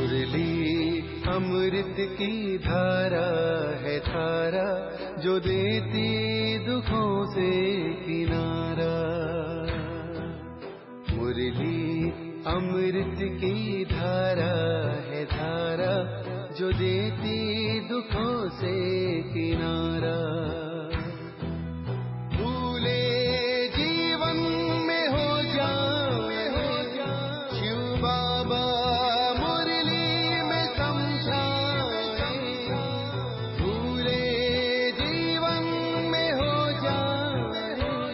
मुरली अमृत की धारा है धारा, जो देती दुखों से किनारा। मुरली अमृत की धारा है धारा, जो देती दुखों से किनारा। भूले जीवन में हो जाए शिव बाबा मुरली में समझाए। भूले जीवन में हो जाए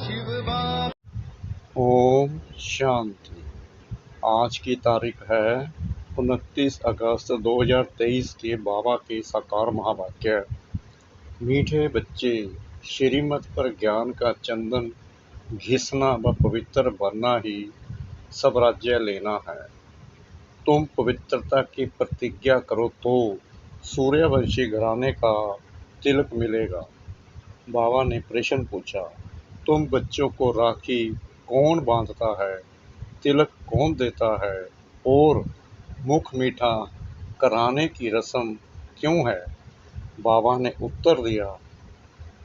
शिव बाबा। ओम शांति। आज की तारीख है 29 अगस्त 2023 के बाबा के साकार महावाक्य। मीठे बच्चे, श्रीमत पर ज्ञान का चंदन घिसना व पवित्र बनना ही सब राज्य लेना है। तुम पवित्रता की प्रतिज्ञा करो तो सूर्यवंशी घराने का तिलक मिलेगा। बाबा ने प्रश्न पूछा, तुम बच्चों को राखी कौन बांधता है, तिलक कौन देता है और मुख मीठा कराने की रस्म क्यों है? बाबा ने उत्तर दिया,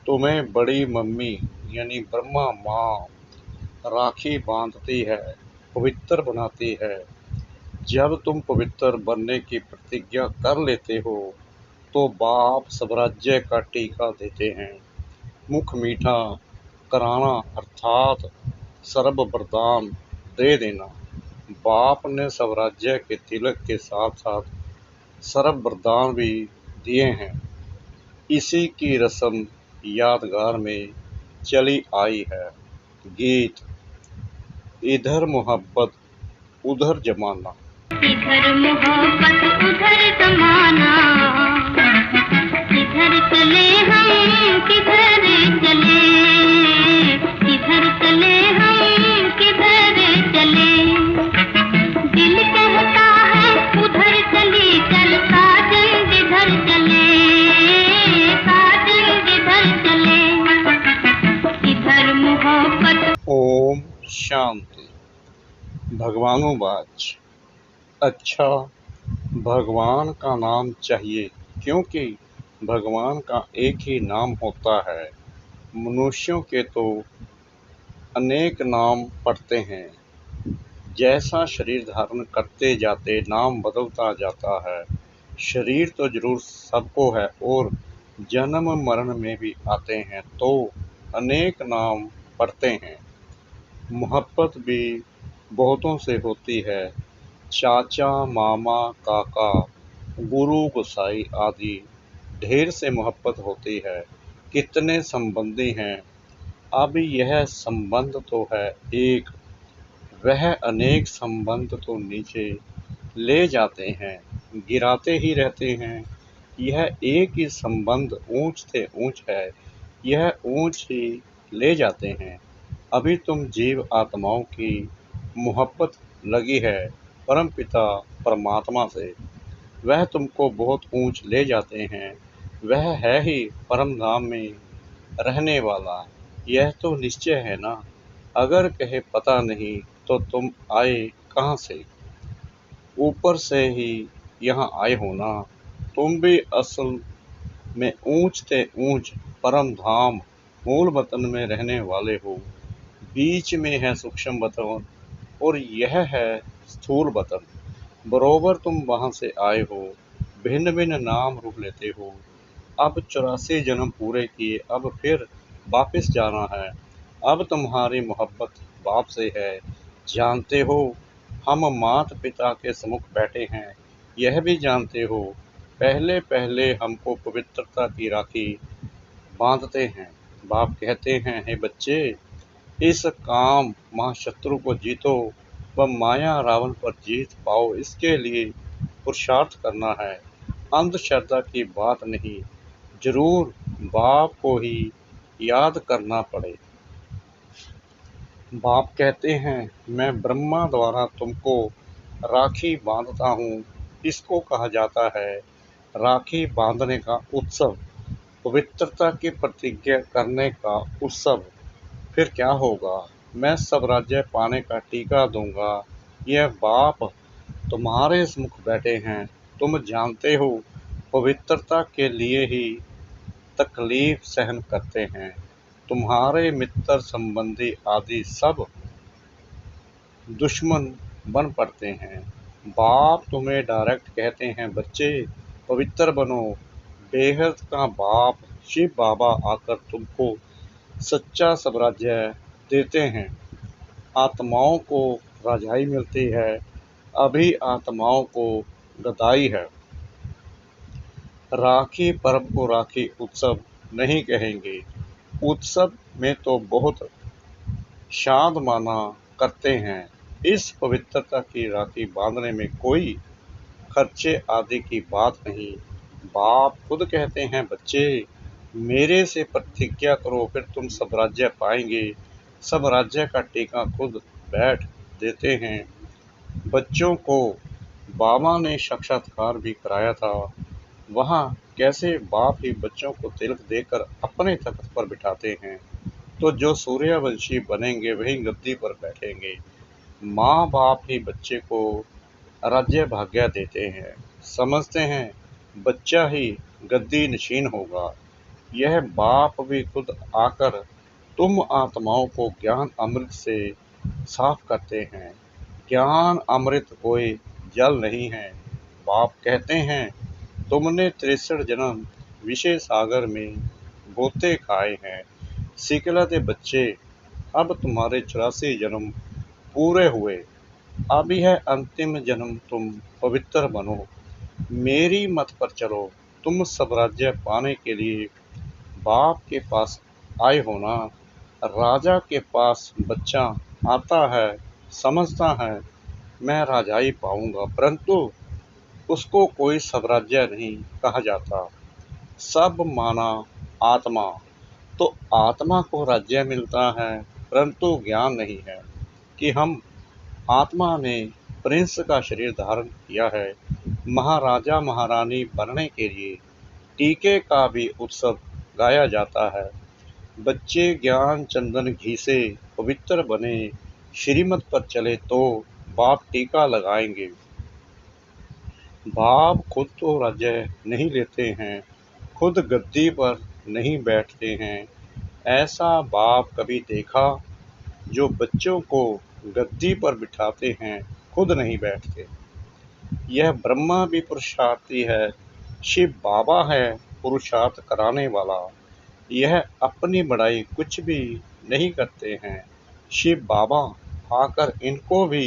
तुम्हें बड़ी मम्मी यानी ब्रह्मा माँ राखी बांधती है, पवित्र बनाती है। जब तुम पवित्र बनने की प्रतिज्ञा कर लेते हो तो बाप स्वराज्य का टीका देते हैं। मुख मीठा कराना अर्थात सर्व वरदान दे देना। बाप ने स्वराज्य के तिलक के साथ साथ सर्व वरदान भी दिए हैं। इसी की रस्म यादगार में चली आई है। गीत। इधर मोहब्बत उधर जमाना। इधर मोहब्बत उधर जमाना, इधर चले हम किधर चले, इधर चले हम किधर चले। दिल कहता है उधर चली चल, साजन जिधर चले, साजन जिधर चले। इधर मोहब्बत। ओम शांति। भगवानुवाच। अच्छा, भगवान का नाम चाहिए क्योंकि भगवान का एक ही नाम होता है। मनुष्यों के तो अनेक नाम पड़ते हैं। जैसा शरीर धारण करते जाते नाम बदलता जाता है। शरीर तो जरूर सबको है और जन्म मरण में भी आते हैं तो अनेक नाम पड़ते हैं। मोहब्बत भी बहुतों से होती है। चाचा, मामा, काका, गुरु, गोसाई आदि ढेर से मोहब्बत होती है। कितने संबंधी हैं। अब यह संबंध तो है एक, वह अनेक संबंध तो नीचे ले जाते हैं, गिराते ही रहते हैं। यह एक ही संबंध ऊंच से ऊंच है, यह ऊंच ही ले जाते हैं। अभी तुम जीव आत्माओं की मोहब्बत लगी है परमपिता परमात्मा से, वह तुमको बहुत ऊंच ले जाते हैं। वह है ही परम धाम में रहने वाला, यह तो निश्चय है ना। अगर कहे पता नहीं तो तुम आए कहाँ से? ऊपर से ही यहाँ आए हो ना। तुम भी असल में ऊंच से ऊंच परम धाम मूल वतन में रहने वाले हो। बीच में है सूक्ष्म वतन और यह है स्थूल वतन। बरोबर तुम वहाँ से आए हो, भिन्न भिन्न नाम रूप लेते हो। अब 84 जन्म पूरे किए, अब फिर वापस जाना है। अब तुम्हारी मोहब्बत बाप से है। जानते हो हम माता पिता के सम्मुख बैठे हैं, यह भी जानते हो। पहले पहले हमको पवित्रता की राखी बांधते हैं। बाप कहते हैं, हे बच्चे, इस काम महाशत्रु को जीतो व माया रावण पर जीत पाओ, इसके लिए पुरुषार्थ करना है। अंधश्रद्धा की बात नहीं, जरूर बाप को ही याद करना पड़े। बाप कहते हैं, मैं ब्रह्मा द्वारा तुमको राखी बांधता हूँ। इसको कहा जाता है राखी बांधने का उत्सव, पवित्रता की प्रतिज्ञा करने का उत्सव। फिर क्या होगा? मैं सब राज्य पाने का टीका दूंगा। यह बाप तुम्हारे सम्मुख बैठे हैं। तुम जानते हो पवित्रता के लिए ही तकलीफ सहन करते हैं। तुम्हारे मित्र संबंधी आदि सब दुश्मन बन पड़ते हैं। बाप तुम्हें डायरेक्ट कहते हैं, बच्चे पवित्र बनो। बेहद का बाप शिव बाबा आकर तुमको सच्चा स्वराज्य देते हैं। आत्माओं को राजाई मिलती है, अभी आत्माओं को गदाई है। राखी पर्व को राखी उत्सव नहीं कहेंगे। उत्सव में तो बहुत शाद माना करते हैं। इस पवित्रता की राखी बांधने में कोई खर्चे आदि की बात नहीं। बाप खुद कहते हैं, बच्चे मेरे से प्रतिज्ञा करो, फिर तुम सब राज्य पाएंगे। सब राज्य का टीका खुद बैठ देते हैं। बच्चों को बाबा ने साक्षात्कार भी कराया था। वहाँ कैसे बाप ही बच्चों को तिलक देकर अपने तख्त पर बिठाते हैं, तो जो सूर्यवंशी बनेंगे वही गद्दी पर बैठेंगे। माँ बाप ही बच्चे को राज्य भाग्य देते हैं, समझते हैं बच्चा ही गद्दी नशीन होगा। यह बाप भी खुद आकर तुम आत्माओं को ज्ञान अमृत से साफ करते हैं। ज्ञान अमृत कोई जल नहीं है। बाप कहते हैं, तुमने 63 जन्म विषय सागर में गोते खाए हैं। सिकलते बच्चे, अब तुम्हारे 84 जन्म पूरे हुए। अब यह अंतिम जन्म तुम पवित्र बनो। मेरी मत पर चलो। तुम स्वराज्य पाने के लिए बाप के पास आए हो ना। राजा के पास बच्चा आता है, समझता है मैं राजाई पाऊंगा, परंतु उसको कोई स्वराज्य नहीं कहा जाता। सब माना आत्मा, तो आत्मा को राज्य मिलता है, परंतु ज्ञान नहीं है कि हम आत्मा ने प्रिंस का शरीर धारण किया है। महाराजा महारानी बनने के लिए टीके का भी उत्सव गाया जाता है। बच्चे ज्ञान चंदन घी से पवित्र बने, श्रीमत पर चले तो बाप टीका लगाएंगे। बाप खुद तो राज्य नहीं लेते हैं, खुद गद्दी पर नहीं बैठते हैं। ऐसा बाप कभी देखा जो बच्चों को गद्दी पर बिठाते हैं, खुद नहीं बैठते। यह ब्रह्मा भी पुरुषार्थी है, शिव बाबा है पुरुषार्थ कराने वाला। यह अपनी बड़ाई कुछ भी नहीं करते हैं। शिव बाबा आकर इनको भी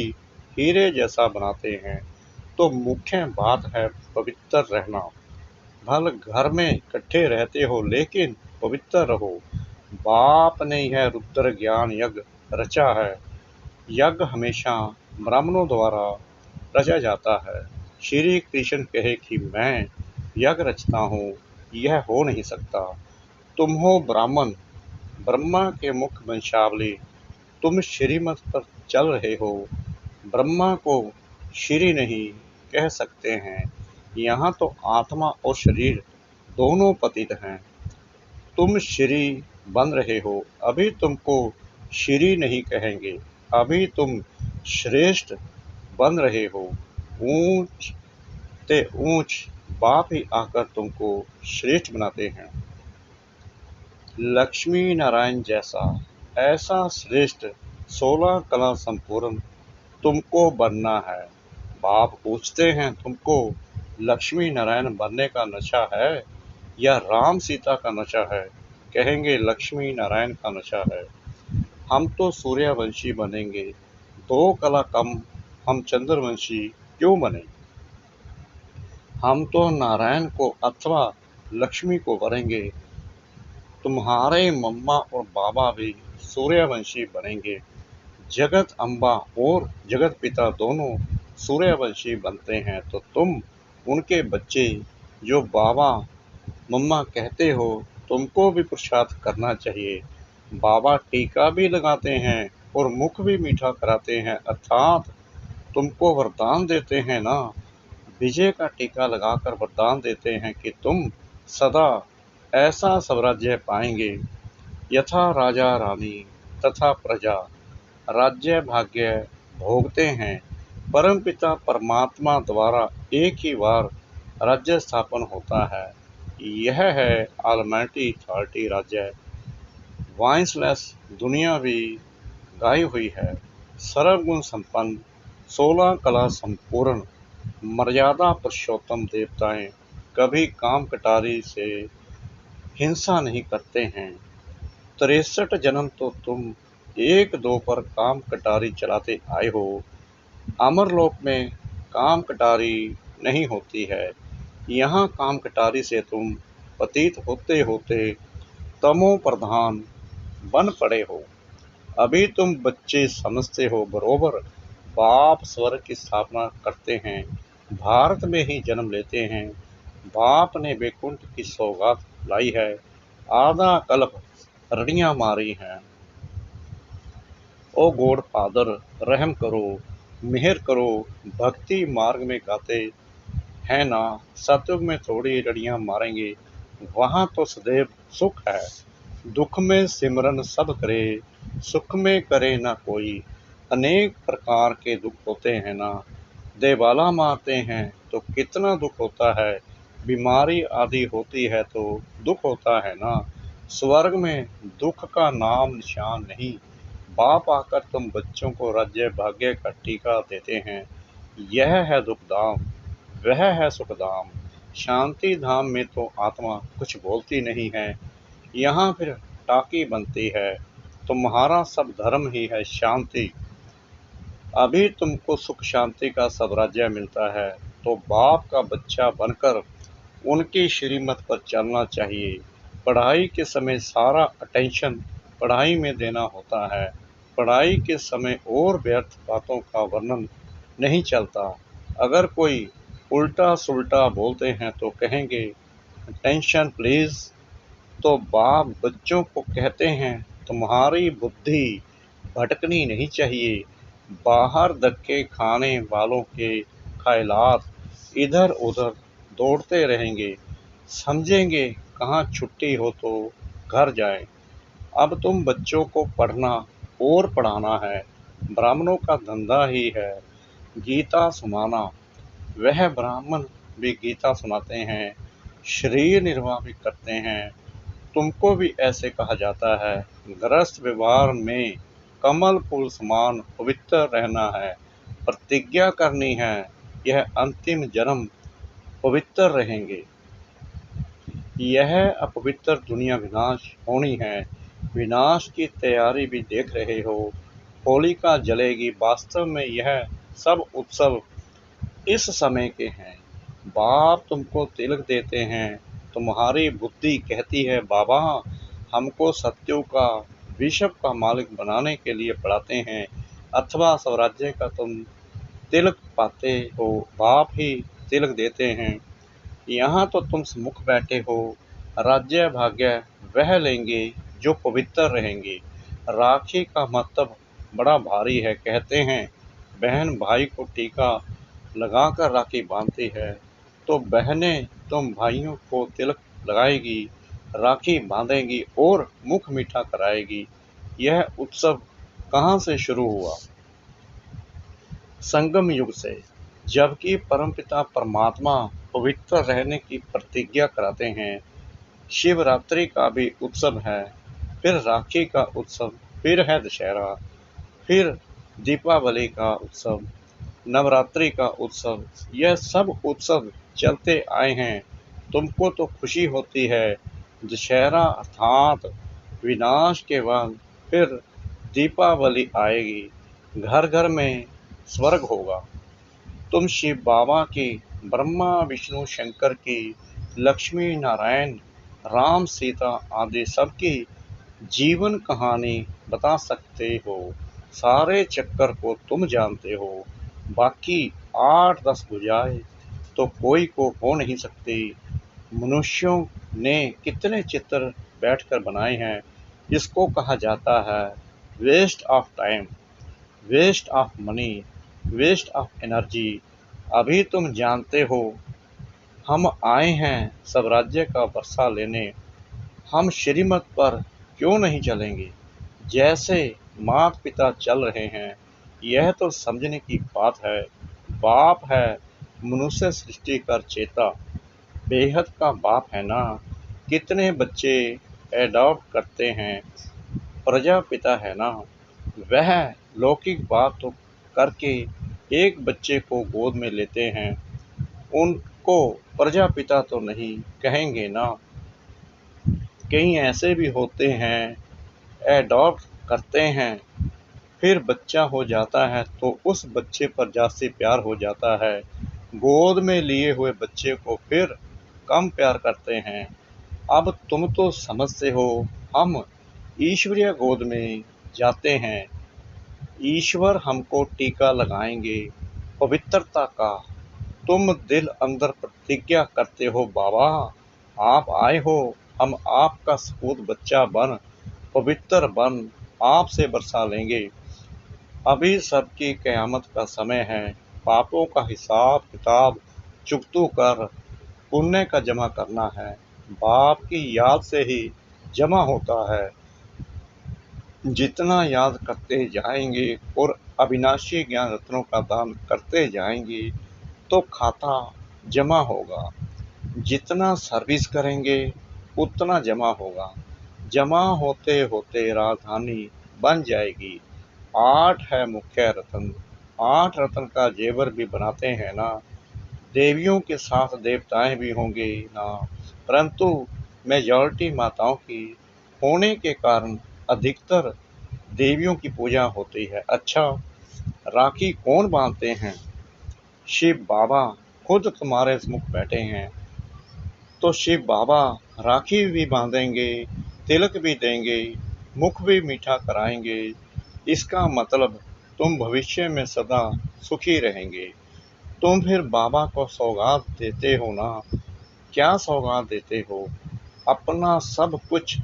हीरे जैसा बनाते हैं। तो मुख्य बात है पवित्र रहना। भल घर में इकट्ठे रहते हो, लेकिन पवित्र रहो। बाप ने यह रुद्र ज्ञान यज्ञ रचा है। यज्ञ हमेशा ब्राह्मणों द्वारा रचा जाता है। श्री कृष्ण कहे कि मैं यज्ञ रचता हूँ, यह हो नहीं सकता। तुम हो ब्राह्मण, ब्रह्मा के मुख वंशावली, तुम श्रीमत पर चल रहे हो। ब्रह्मा को श्री नहीं कह सकते हैं। यहाँ तो आत्मा और शरीर दोनों पतित हैं। तुम श्री बन रहे हो, अभी तुमको श्री नहीं कहेंगे, अभी तुम श्रेष्ठ बन रहे हो। ऊंच ते ऊंच बाप ही आकर तुमको श्रेष्ठ बनाते हैं। लक्ष्मी नारायण जैसा ऐसा श्रेष्ठ 16 कला संपूर्ण तुमको बनना है। बाप पूछते हैं, तुमको लक्ष्मी नारायण बनने का नशा है या राम सीता का नशा है? कहेंगे लक्ष्मी नारायण का नशा है। हम तो सूर्यवंशी बनेंगे, 2 कला कम हम चंद्रवंशी क्यों बने? हम तो नारायण को अथवा लक्ष्मी को वरेंगे। तुम्हारे मम्मा और बाबा भी सूर्यवंशी बनेंगे। जगत अम्बा और जगत पिता दोनों सूर्यवंशी बनते हैं, तो तुम उनके बच्चे जो बाबा मम्मा कहते हो, तुमको भी पुरुषार्थ करना चाहिए। बाबा टीका भी लगाते हैं और मुख भी मीठा कराते हैं, अर्थात तुमको वरदान देते हैं ना। विजय का टीका लगाकर वरदान देते हैं कि तुम सदा ऐसा स्वराज्य पाएंगे, यथा राजा रानी तथा प्रजा राज्य भाग्य भोगते हैं। परमपिता परमात्मा द्वारा एक ही बार राज्य स्थापन होता है। यह है ऑलमाइटी अथॉरिटी राज्य। वाइसलेस दुनिया भी गाई हुई है। सर्वगुण संपन्न, 16 कला संपूर्ण, मर्यादा पुरुषोत्तम देवताएं कभी काम कटारी से हिंसा नहीं करते हैं। 63 जन्म तो तुम 1-2 पर काम कटारी चलाते आए हो। अमरलोक में काम कटारी नहीं होती है। यहाँ काम कटारी से तुम पतित होते होते तमो प्रधान बन पड़े हो। अभी तुम बच्चे समझते हो बरोबर बाप स्वर्ग की स्थापना करते हैं, भारत में ही जन्म लेते हैं। बाप ने वैकुंठ की सौगात लाई है, आधा कल्प रड़ियां मारी हैं। ओ गॉड फादर, रहम करो, मेहर करो। भक्ति मार्ग में गाते हैं ना, सतयुग में थोड़ी रड़ियां मारेंगे, वहां तो सदैव सुख है। दुख में सिमरन सब करे, सुख में करे ना कोई। अनेक प्रकार के दुख होते हैं ना, देवाला मारते हैं तो कितना दुख होता है। बीमारी आदि होती है तो दुख होता है ना। स्वर्ग में दुख का नाम निशान नहीं। बाप आकर तुम बच्चों को राज्य भाग्य का टीका देते हैं। यह है दुखधाम, वह है सुखधाम। शांति धाम में तो आत्मा कुछ बोलती नहीं है, यहाँ फिर टाकी बनती है। तुम्हारा सब धर्म ही है शांति। अभी तुमको सुख शांति का सब राज्य मिलता है, तो बाप का बच्चा बनकर उनकी श्रीमत पर चलना चाहिए। पढ़ाई के समय सारा अटेंशन पढ़ाई में देना होता है। पढ़ाई के समय और व्यर्थ बातों का वर्णन नहीं चलता। अगर कोई उल्टा सुल्टा बोलते हैं तो कहेंगे अटेंशन प्लीज। तो बाप बच्चों को कहते हैं तुम्हारी बुद्धि भटकनी नहीं चाहिए। बाहर धक्के खाने वालों के ख्यालात इधर उधर दौड़ते रहेंगे, समझेंगे कहाँ छुट्टी हो तो घर जाएं। अब तुम बच्चों को पढ़ना और पढ़ाना है, ब्राह्मणों का धंधा ही है गीता सुनाना। वह ब्राह्मण भी गीता सुनाते हैं, शरीर निर्वाह भी करते हैं। तुमको भी ऐसे कहा जाता है। गृहस्थ व्यवहार में कमल फूल समान पवित्र रहना है, प्रतिज्ञा करनी है, यह अंतिम जन्म पवित्र रहेंगे। यह अपवित्र दुनिया विनाश होनी है, विनाश की तैयारी भी देख रहे हो। होलिका जलेगी, वास्तव में यह सब उत्सव इस समय के हैं। बाप तुमको तिलक देते हैं, तुम्हारी बुद्धि कहती है बाबा हमको सत्युग का विश्व का मालिक बनाने के लिए पढ़ाते हैं, अथवा स्वराज्य का तुम तिलक पाते हो, बाप ही तिलक देते हैं। यहाँ तो तुम सम्मुख बैठे हो, राज्य भाग्य वह लेंगे जो पवित्र रहेंगे। राखी का महत्व बड़ा भारी है। कहते हैं बहन भाई को टीका लगाकर राखी बांधती है, तो बहनें तुम भाइयों को तिलक लगाएगी, राखी बांधेगी और मुख मीठा कराएगी। यह उत्सव कहाँ से शुरू हुआ? संगम युग से, जबकि परमपिता परमात्मा पवित्र रहने की प्रतिज्ञा कराते हैं। शिवरात्रि का भी उत्सव है, फिर राखी का उत्सव, फिर है दशहरा, फिर दीपावली का उत्सव, नवरात्रि का उत्सव। यह सब उत्सव चलते आए हैं। तुमको तो खुशी होती है। दशहरा अर्थात विनाश के बाद फिर दीपावली आएगी, घर घर में स्वर्ग होगा। तुम शिव बाबा की, ब्रह्मा विष्णु शंकर की, लक्ष्मी नारायण राम सीता आदि सबकी जीवन कहानी बता सकते हो। सारे चक्कर को तुम जानते हो। बाकी 8-10 भुजाएं तो कोई को हो नहीं सकती। मनुष्यों ने कितने चित्र बैठकर बनाए हैं। इसको कहा जाता है waste of time, waste of money, waste of energy. अभी तुम जानते हो हम आए हैं सब राज्य का वर्षा लेने। हम श्रीमत पर क्यों नहीं चलेंगे? जैसे माता पिता चल रहे हैं यह तो समझने की बात है। बाप है मनुष्य सृष्टि कर चेता, बेहद का बाप है ना। कितने बच्चे एडॉप्ट करते हैं, प्रजापिता है ना। वह लौकिक बात तो करके एक बच्चे को गोद में लेते हैं, उनको प्रजापिता तो नहीं कहेंगे ना। कई ऐसे भी होते हैं, एडॉप्ट करते हैं, फिर बच्चा हो जाता है तो उस बच्चे पर जास्ती प्यार हो जाता है। गोद में लिए हुए बच्चे को फिर कम प्यार करते हैं। अब तुम तो समझते हो, हम ईश्वरीय गोद में जाते हैं, ईश्वर हमको टीका लगाएंगे पवित्रता का। तुम दिल अंदर प्रतिज्ञा करते हो, बाबा आप आए हो, हम आपका सपूत बच्चा बन, पवित्र बन, आपसे बरसा लेंगे। अभी सबकी क़यामत का समय है, पापों का हिसाब किताब चुकतू कर पुण्य का जमा करना है। बाप की याद से ही जमा होता है। जितना याद करते जाएंगे और अविनाशी ज्ञान रत्नों का दान करते जाएंगे तो खाता जमा होगा। जितना सर्विस करेंगे उतना जमा होगा। जमा होते होते राजधानी बन जाएगी। 8 है मुख्य रत्न, 8 रत्न का जेवर भी बनाते हैं ना। देवियों के साथ देवताएं भी होंगे ना, परंतु मेजॉरिटी माताओं की होने के कारण अधिकतर देवियों की पूजा होती है। अच्छा, राखी कौन बांधते हैं? शिव बाबा खुद तुम्हारे मुख बैठे हैं, तो शिव बाबा राखी भी बांधेंगे, तिलक भी देंगे, मुख भी मीठा कराएंगे। इसका मतलब तुम भविष्य में सदा सुखी रहेंगे। तुम फिर बाबा को सौगात देते हो ना। क्या सौगात देते हो? अपना सब कुछ।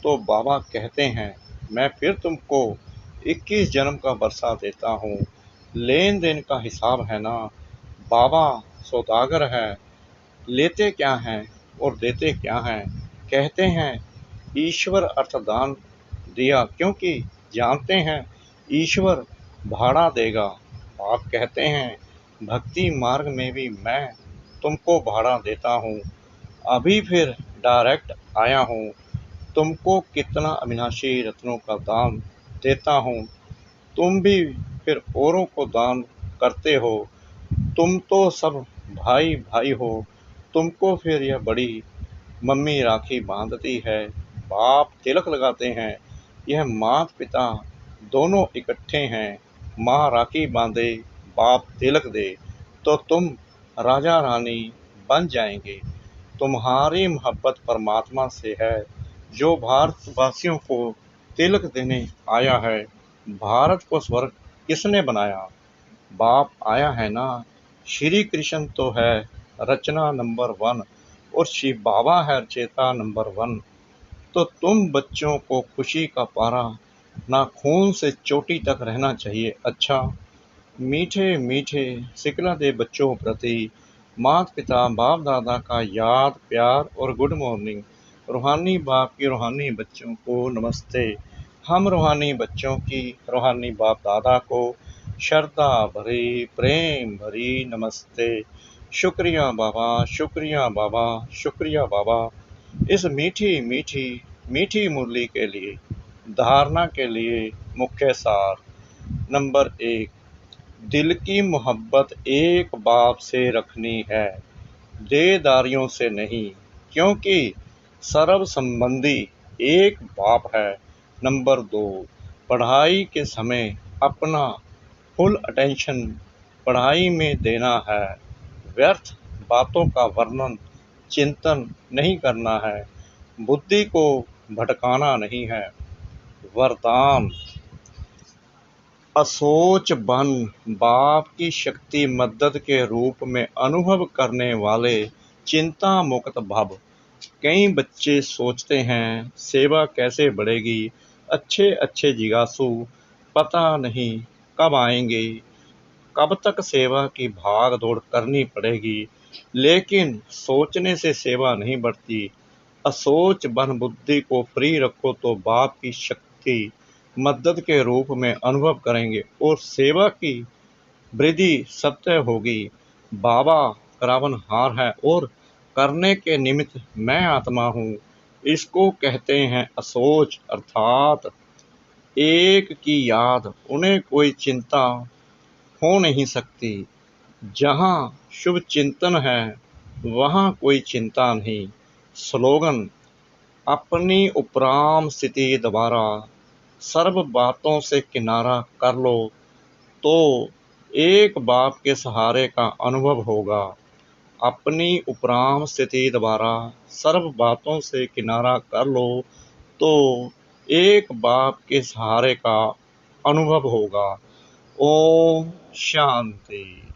तो बाबा कहते हैं, मैं फिर तुमको 21 जन्म का बरसा देता हूँ। लेन देन का हिसाब है ना। बाबा सौदागर है, लेते क्या हैं और देते क्या हैं। कहते हैं ईश्वर अर्थदान दिया, क्योंकि जानते हैं ईश्वर भाड़ा देगा। आप कहते हैं भक्ति मार्ग में भी मैं तुमको भाड़ा देता हूँ। अभी फिर डायरेक्ट आया हूँ, तुमको कितना अविनाशी रत्नों का दान देता हूँ। तुम भी फिर औरों को दान करते हो। तुम तो सब भाई भाई हो। तुमको फिर यह बड़ी मम्मी राखी बांधती है, बाप तिलक लगाते हैं। यह माता पिता दोनों इकट्ठे हैं। माँ राखी बांधे, बाप तिलक दे, तो तुम राजा रानी बन जाएंगे। तुम्हारी मोहब्बत परमात्मा से है, जो भारतवासियों को तिलक देने आया है। भारत को स्वर्ग किसने बनाया? बाप आया है ना। श्री कृष्ण तो है रचना नंबर 1 और शिव बाबा है रचयिता नंबर 1। तो तुम बच्चों को खुशी का पारा ना खून से चोटी तक रहना चाहिए। अच्छा, मीठे मीठे सिकला दे बच्चों प्रति माता पिता बाप दादा का याद प्यार और गुड मॉर्निंग। रूहानी बाप की रूहानी बच्चों को नमस्ते। हम रूहानी बच्चों की रूहानी बाप दादा को श्रद्धा भरी प्रेम भरी नमस्ते। शुक्रिया बाबा, शुक्रिया बाबा, शुक्रिया बाबा, इस मीठी मीठी मीठी मुरली के लिए। धारणा के लिए मुख्य सार। नंबर 1, दिल की मोहब्बत एक बाप से रखनी है, देदारियों से नहीं, क्योंकि सर्व संबंधी एक बाप है। नंबर 2, पढ़ाई के समय अपना फुल अटेंशन पढ़ाई में देना है। व्यर्थ बातों का वर्णन चिंतन नहीं करना है। बुद्धि को भटकाना नहीं है। वरदान, असोच बन बाप की शक्ति मदद के रूप में अनुभव करने वाले चिंता मुक्त भव। कई बच्चे सोचते हैं सेवा कैसे बढ़ेगी, अच्छे अच्छे जिज्ञासु, पता नहीं कब आएंगे, कब तक सेवा की भाग दौड़ करनी पड़ेगी। लेकिन सोचने से सेवा नहीं बढ़ती। असोच बन बुद्धि को फ्री रखो तो बाप की शक्ति मदद के रूप में अनुभव करेंगे और सेवा की वृद्धि सत्य होगी। बाबा करावनहार है और करने के निमित्त मैं आत्मा हूँ। इसको कहते हैं असोच, अर्थात एक की याद। उन्हें कोई चिंता हो नहीं सकती। जहाँ शुभ चिंतन है वहाँ कोई चिंता नहीं। स्लोगन: अपनी उपराम स्थिति द्वारा सर्व बातों से किनारा कर लो तो एक बाप के सहारे का अनुभव होगा। अपनी उपराम स्थिति द्वारा सर्व बातों से किनारा कर लो तो एक बाप के सहारे का अनुभव होगा। ओम शांति।